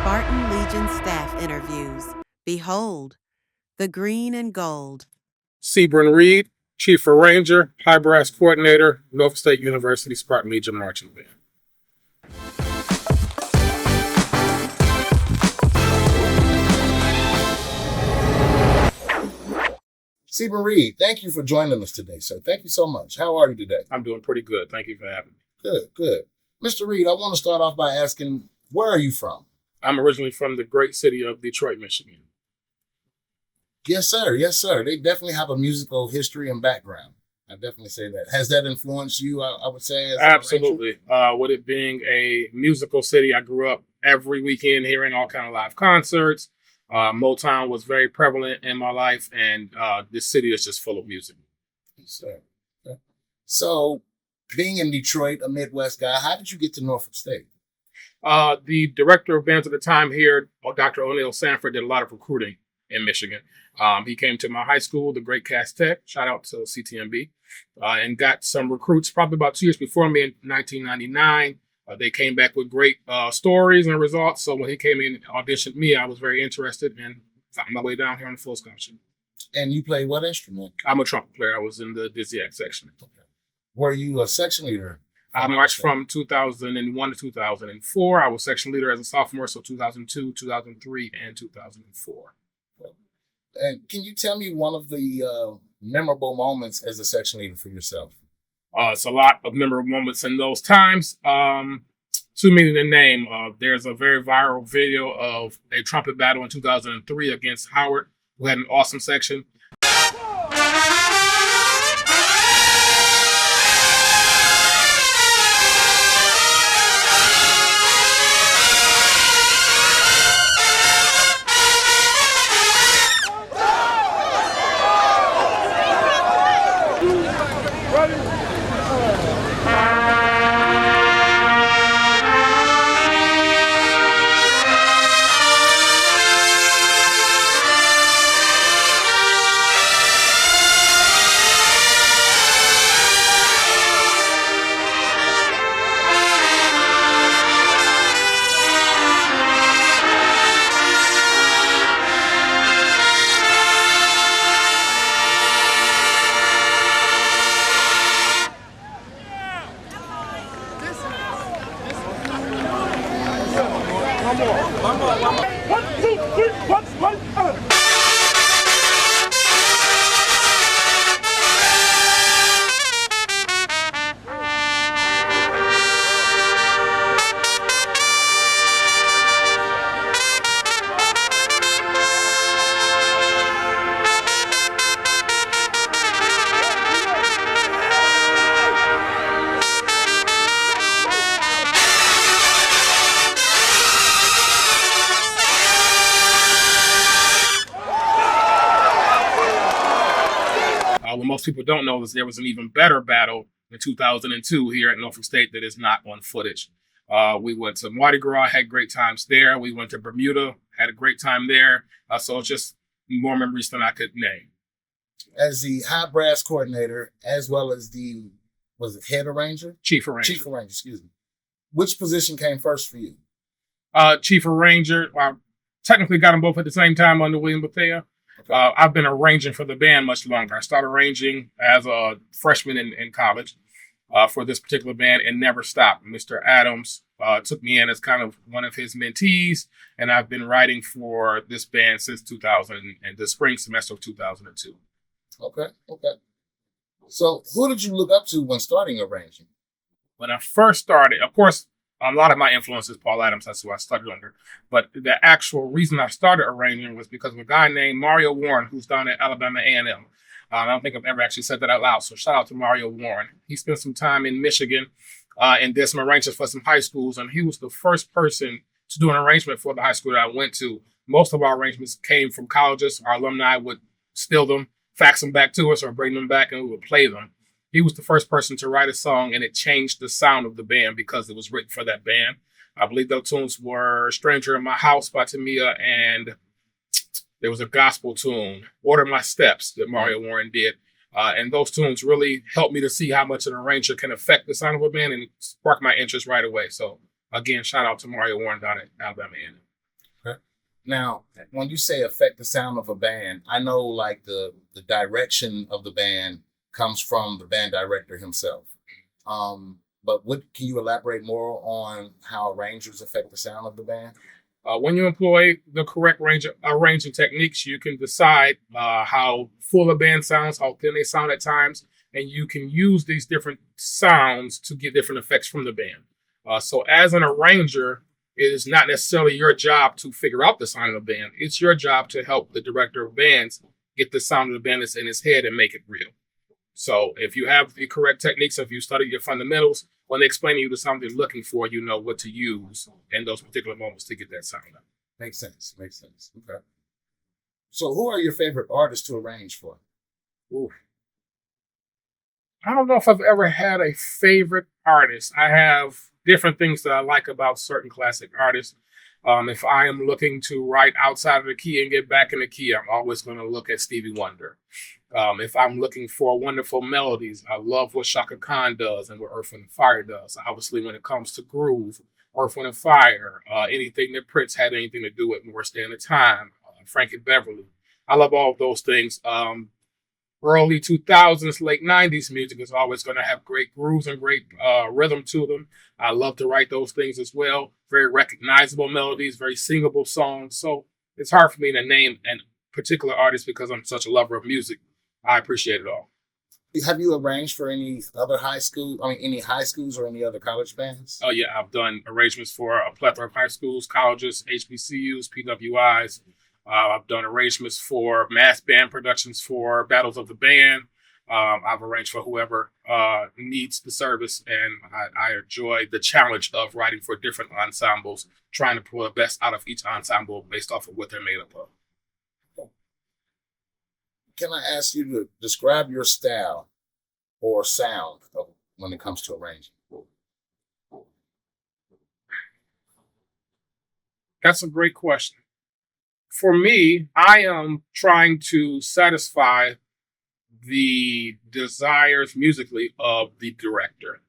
Spartan Legion staff interviews. Behold, the green and gold. Sebren Reed, Chief Arranger, High Brass Coordinator, Norfolk State University Spartan Legion Marching Band. Sebren Reed, thank you for joining us today, sir. Thank you so much. How are you today? I'm doing pretty good. Thank you for having me. Good, good. Mr. Reed, I want to start off by asking, where are you from? I'm originally from the great city of Detroit, Michigan. Yes, sir. Yes, sir. They definitely have a musical history and background. I definitely say that. Has that influenced you, I would say? As Absolutely. With it being a musical city, I grew up every weekend hearing all kind of live concerts. Motown was very prevalent in my life, and this city is just full of music. Yes, sir. Okay. So, being in Detroit, a Midwest guy, how did you get to Norfolk State? The director of bands at the time here, Dr. O'Neill Sanford, did a lot of recruiting in Michigan. He came to my high school, the Great Cass Tech, shout out to CTMB, and got some recruits probably about 2 years before me in 1999. They came back with great stories and results. So when he came in and auditioned me, I was very interested and found my way down here on the full scholarship. And you play what instrument? I'm a trumpet player. I was in the Dizziac section. Okay. Were you a section leader? I marched from 2001 to 2004. I was section leader as a sophomore, so 2002, 2003, and 2004. And can you tell me one of the memorable moments as a section leader for yourself? It's a lot of memorable moments in those times. Too many to name. There's a very viral video of a trumpet battle in 2003 against Howard, who had an awesome section. What most people don't know is there was an even better battle in 2002 here at Norfolk State that is not on footage. We went to Mardi Gras, had great times there. We went to Bermuda, had a great time there. So it's just more memories than I could name. As the high brass coordinator, as well as the, was it head arranger? Chief arranger. Chief arranger, excuse me. Which position came first for you? Chief arranger. I technically got them both at the same time under William Bethea. Okay. I've been arranging for the band much longer. I started arranging as a freshman in college for this particular band and never stopped. Mr. Adams took me in as kind of one of his mentees, and I've been writing for this band since 2000 and the spring semester of 2002. Okay. So who did you look up to when starting arranging? When I first started, of course, a lot of my influence is Paul Adams. That's who I studied under. But the actual reason I started arranging was because of a guy named Mario Warren, who's down at Alabama A&M. I don't think I've ever actually said that out loud. So shout out to Mario Warren. He spent some time in Michigan and did some arrangements for some high schools. And he was the first person to do an arrangement for the high school that I went to. Most of our arrangements came from colleges. Our alumni would steal them, fax them back to us, or bring them back, and we would play them. He was the first person to write a song, and it changed the sound of the band because it was written for that band. I believe those tunes were Stranger in My House by Tamia, and there was a gospel tune, Order My Steps, that Mario Warren did. And those tunes really helped me to see how much an arranger can affect the sound of a band and spark my interest right away. So, again, shout out to Mario Warren down at Alabama A&M. Okay. Now, when you say affect the sound of a band, I know like the direction of the band comes from the band director himself. But what can you elaborate more on how arrangers affect the sound of the band? When you employ the correct range of arranging techniques, you can decide how full a band sounds, how thin they sound at times, and you can use these different sounds to get different effects from the band. So, as an arranger, it is not necessarily your job to figure out the sound of the band. It's your job to help the director of bands get the sound of the band that's in his head and make it real. So if you have the correct techniques, if you study your fundamentals, when they explain to you the sound they're looking for, you know what to use in those particular moments to get that sound out. Makes sense. Makes sense. Okay. So, who are your favorite artists to arrange for? Ooh. I don't know if I've ever had a favorite artist. I have different things that I like about certain classic artists. If I am looking to write outside of the key and get back in the key, I'm always going to look at Stevie Wonder. If I'm looking for wonderful melodies, I love what Shaka Khan does and what Earth, Wind, and Fire does. Obviously, when it comes to groove, Earth, Wind, and Fire, anything that Prince had anything to do with, More Standard Time, Frankie Beverly. I love all of those things. Early 2000s, late 90s music is always going to have great grooves and great rhythm to them. I love to write those things as well. Very recognizable melodies, very singable songs. So it's hard for me to name a particular artist because I'm such a lover of music. I appreciate it all. Have you arranged for any other high school? I mean, any high schools or any other college bands? Oh, yeah, I've done arrangements for a plethora of high schools, colleges, HBCUs, PWIs. I've done arrangements for mass band productions for Battles of the Band. I've arranged for whoever needs the service, and I enjoy the challenge of writing for different ensembles, trying to pull the best out of each ensemble based off of what they're made up of. Can I ask you to describe your style or sound when it comes to arranging? That's a great question. For me, I am trying to satisfy the desires musically of the director.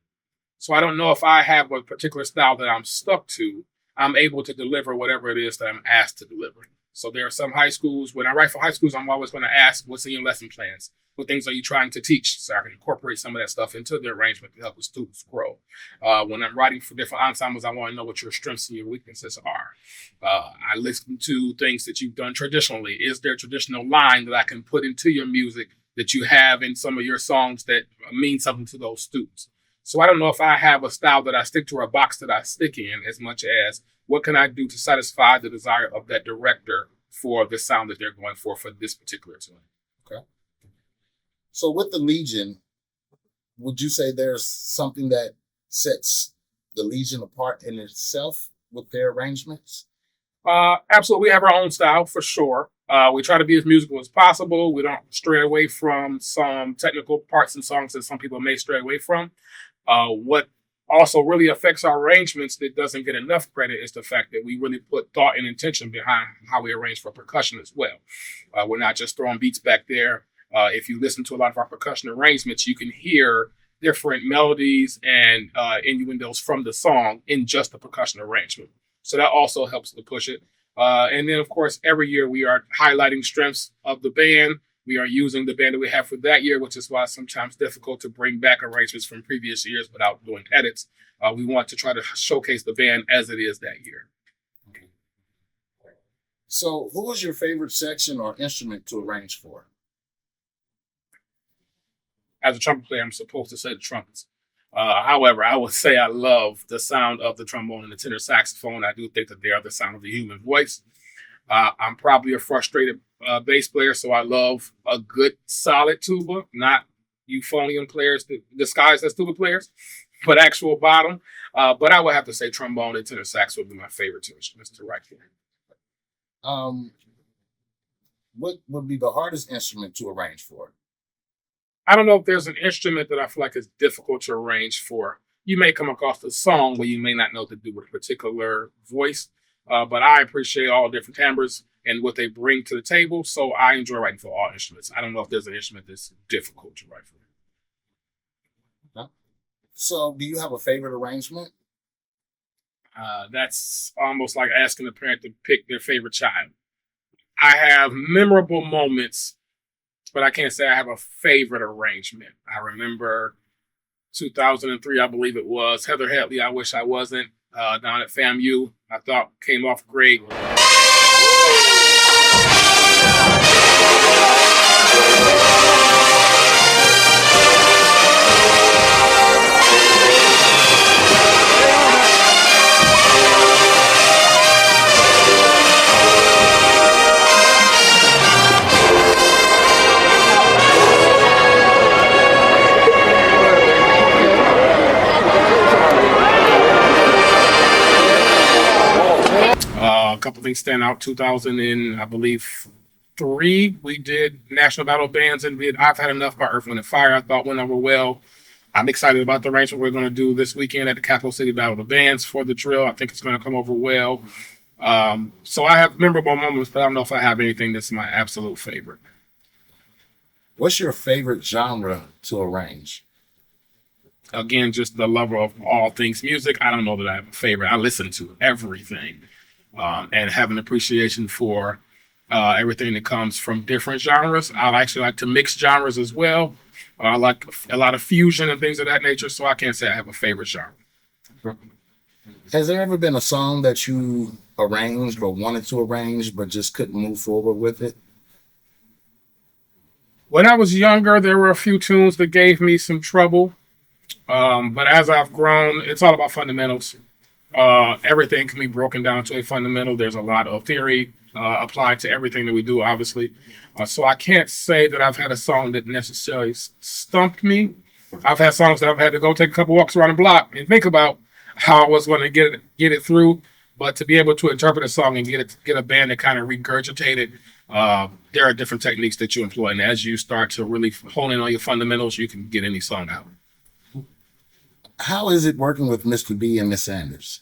So I don't know if I have a particular style that I'm stuck to. I'm able to deliver whatever it is that I'm asked to deliver. So there are some high schools, when I write for high schools, I'm always going to ask, what's in your lesson plans? What things are you trying to teach? So I can incorporate some of that stuff into the arrangement to help the students grow. When I'm writing for different ensembles, I want to know what your strengths and your weaknesses are. I listen to things that you've done traditionally. Is there a traditional line that I can put into your music that you have in some of your songs that mean something to those students? So I don't know if I have a style that I stick to or a box that I stick in as much as what can I do to satisfy the desire of that director for the sound that they're going for this particular tune. Okay. So with the Legion, would you say there's something that sets the Legion apart in itself with their arrangements? Absolutely. We have our own style for sure. We try to be as musical as possible. We don't stray away from some technical parts and songs that some people may stray away from. What also really affects our arrangements that doesn't get enough credit is the fact that we really put thought and intention behind how we arrange for percussion as well. We're not just throwing beats back there. If you listen to a lot of our percussion arrangements, you can hear different melodies and innuendos from the song in just the percussion arrangement. So that also helps to push it. And then, of course, every year we are highlighting strengths of the band. We are using the band that we have for that year, which is why it's sometimes difficult to bring back arrangements from previous years without doing edits. We want to try to showcase the band as it is that year. So who was your favorite section or instrument to arrange for? As a trumpet player, I'm supposed to say the trumpets. However, I would say I love the sound of the trombone and the tenor saxophone. I do think that they are the sound of the human voice. I'm probably a frustrated bass player, so I love a good, solid tuba, not euphonium players disguised as tuba players, but actual bottom. But I would have to say trombone and tenor sax would be my favorite two instruments to write for. What would be the hardest instrument to arrange for? I don't know if there's an instrument that I feel like is difficult to arrange for. You may come across a song where you may not know what to do with a particular voice, but I appreciate all different timbres and what they bring to the table, so I enjoy writing for all instruments. I don't know if there's an instrument that's difficult to write for. So do you have a favorite arrangement? That's almost like asking a parent to pick their favorite child. I have memorable moments, but I can't say I have a favorite arrangement. I remember 2003, I believe it was, Heather Headley, I Wish I Wasn't, down at FAMU. I thought came off great. A couple things stand out. 2000 and I believe 3, we did National Battle of Bands, and I've Had Enough by Earth, Wind and Fire. I thought went over well. I'm excited about the arrangement we're going to do this weekend at the Capital City Battle of Bands for the drill. I think it's going to come over well. So I have memorable moments, but I don't know if I have anything that's my absolute favorite. What's your favorite genre to arrange? Again, just the lover of all things music. I don't know that I have a favorite. I listen to everything. And have an appreciation for everything that comes from different genres. I actually like to mix genres as well. I like a lot of fusion and things of that nature, so I can't say I have a favorite genre. Has there ever been a song that you arranged or wanted to arrange but just couldn't move forward with it? When I was younger, there were a few tunes that gave me some trouble. But as I've grown, it's all about fundamentals. Everything can be broken down to a fundamental. There's a lot of theory applied to everything that we do, obviously. So I can't say that I've had a song that necessarily stumped me. I've had songs that I've had to go take a couple walks around the block and think about how I was going to get it through. But to be able to interpret a song and get a band that kind of regurgitate it, there are different techniques that you employ. And as you start to really hone in on your fundamentals, you can get any song out. How is it working with Mr. B and Miss Sanders?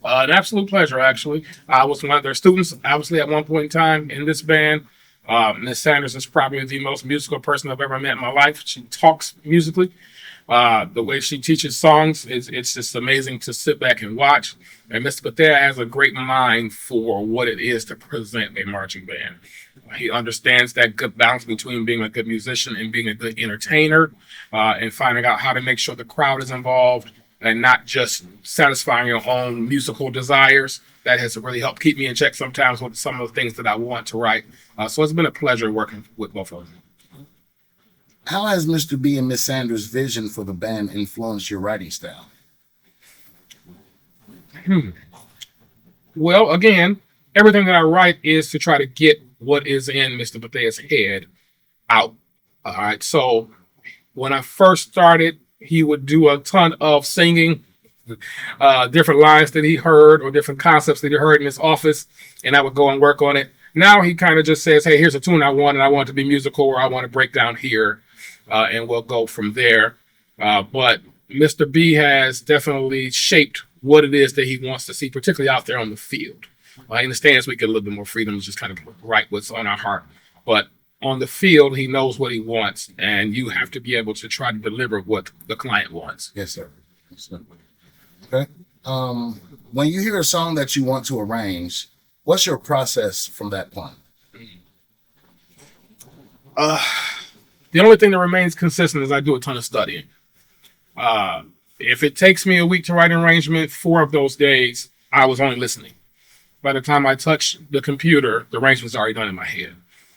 An absolute pleasure, actually. I was one of their students, obviously, at one point in time in this band. Miss Sanders is probably the most musical person I've ever met in my life. She talks musically. The way she teaches songs, it's just amazing to sit back and watch. And Mr. Bethea has a great mind for what it is to present a marching band. He understands that good balance between being a good musician and being a good entertainer, and finding out how to make sure the crowd is involved and not just satisfying your own musical desires. That has really helped keep me in check sometimes with some of the things that I want to write. So it's been a pleasure working with both of them. How has Mr. B and Miss Sanders' vision for the band influenced your writing style? Well, again, everything that I write is to try to get what is in Mr. Bethea's head out. All right. So when I first started, he would do a ton of singing, different lines that he heard or different concepts that he heard in his office, and I would go and work on it. Now he kind of just says, hey, here's a tune I want, and I want it to be musical, or I want to break down here, and we'll go from there. But Mr. B has definitely shaped what it is that he wants to see, particularly out there on the field. I understand we get a little bit more freedom to just kind of write what's on our heart. But on the field, he knows what he wants, and you have to be able to try to deliver what the client wants. Yes, sir. Yes, sir. Okay. When you hear a song that you want to arrange, what's your process from that point? The only thing that remains consistent is I do a ton of studying. If it takes me a week to write an arrangement, 4 of those days, I was only listening. By the time I touch the computer, the arrangement's already done in my head.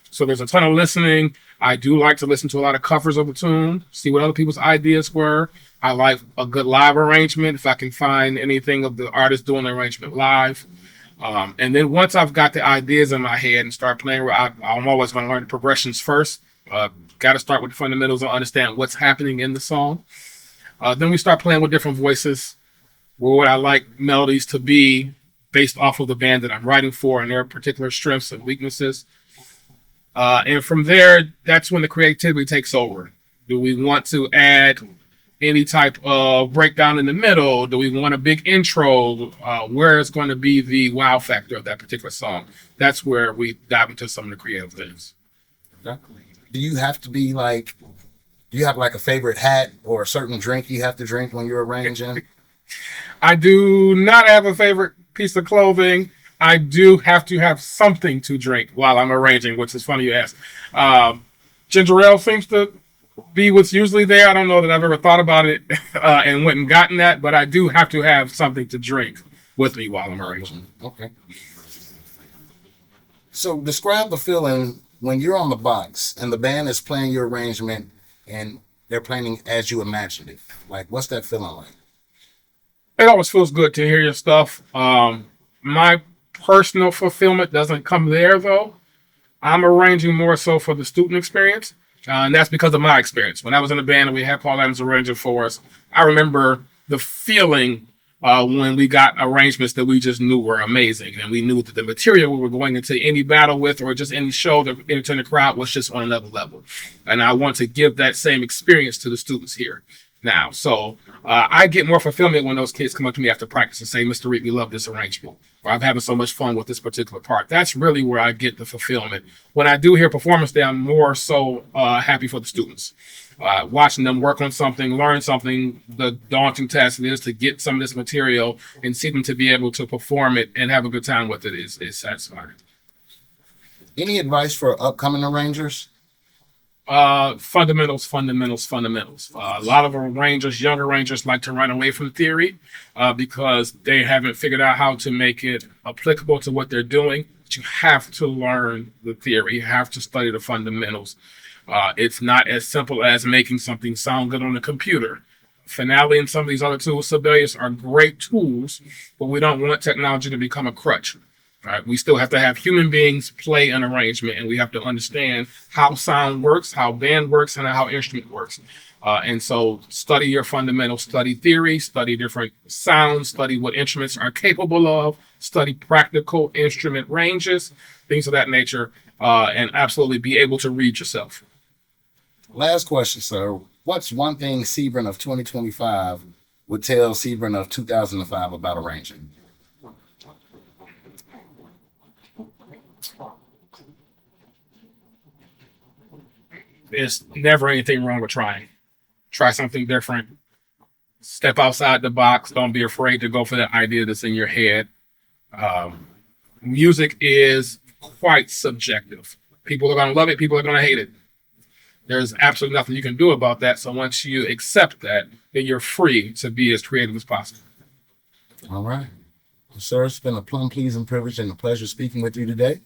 So there's a ton of listening. I do like to listen to a lot of covers of a tune, see what other people's ideas were. I like a good live arrangement, if I can find anything of the artist doing the arrangement live. And then once I've got the ideas in my head and start playing, I'm always going to learn the progressions first. Got to start with the fundamentals and understand what's happening in the song. Then we start playing with different voices, what I like melodies to be based off of the band that I'm writing for and their particular strengths and weaknesses. And from there, that's when the creativity takes over. Do we want to add any type of breakdown in the middle? Do we want a big intro? Where is going to be the wow factor of that particular song? That's where we dive into some of the creative things. Okay. Do you have to be like, do you have like a favorite hat or a certain drink you have to drink when you're arranging? I do not have a favorite piece of clothing. I do have to have something to drink while I'm arranging, which is funny you ask. Ginger ale seems to be what's usually there. I don't know that I've ever thought about it and went and gotten that, but I do have to have something to drink with me while I'm arranging. Okay. So describe the feeling when you're on the box and the band is playing your arrangement and they're playing as you imagined it. Like, what's that feeling like? It always feels good to hear your stuff. My personal fulfillment doesn't come there, though. I'm arranging more so for the student experience, and that's because of my experience. When I was in the band and we had Paul Adams arranging for us, I remember the feeling when we got arrangements that we just knew were amazing, and we knew that the material we were going into any battle with or just any show that entertained the crowd was just on another level. And I want to give that same experience to the students here now. So I get more fulfillment when those kids come up to me after practice and say, Mr. Reed, we love this arrangement, or I'm having so much fun with this particular part. That's really where I get the fulfillment. When I do hear performance day, I'm more so happy for the students. Watching them work on something, learn something, the daunting task it is to get some of this material and see them to be able to perform it and have a good time with it is satisfying. Any advice for upcoming arrangers? Fundamentals. A lot of arrangers, young arrangers, like to run away from theory because they haven't figured out how to make it applicable to what they're doing. But you have to learn the theory. You have to study the fundamentals. It's not as simple as making something sound good on a computer. Finale and some of these other tools, Sibelius, are great tools, but we don't want technology to become a crutch. Right? We still have to have human beings play an arrangement, and we have to understand how sound works, how band works, and how instrument works. And so study your fundamentals, study theory, study different sounds, study what instruments are capable of, study practical instrument ranges, things of that nature, and absolutely be able to read yourself. Last question, sir. What's one thing Sebren of 2025 would tell Sebren of 2005 about arranging? There's never anything wrong with trying. Try something different. Step outside the box. Don't be afraid to go for that idea that's in your head. Music is quite subjective. People are going to love it. People are going to hate it. There's absolutely nothing you can do about that. So once you accept that, then you're free to be as creative as possible. All right. Well, sir, it's been a plum pleasing privilege and a pleasure speaking with you today.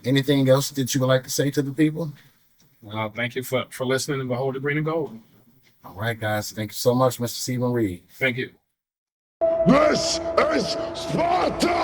Anything else that you would like to say to the people? Thank you for listening and behold the green and gold. All right, guys. Thank you so much, Mr. Sebren Reed. Thank you. This is Spartan!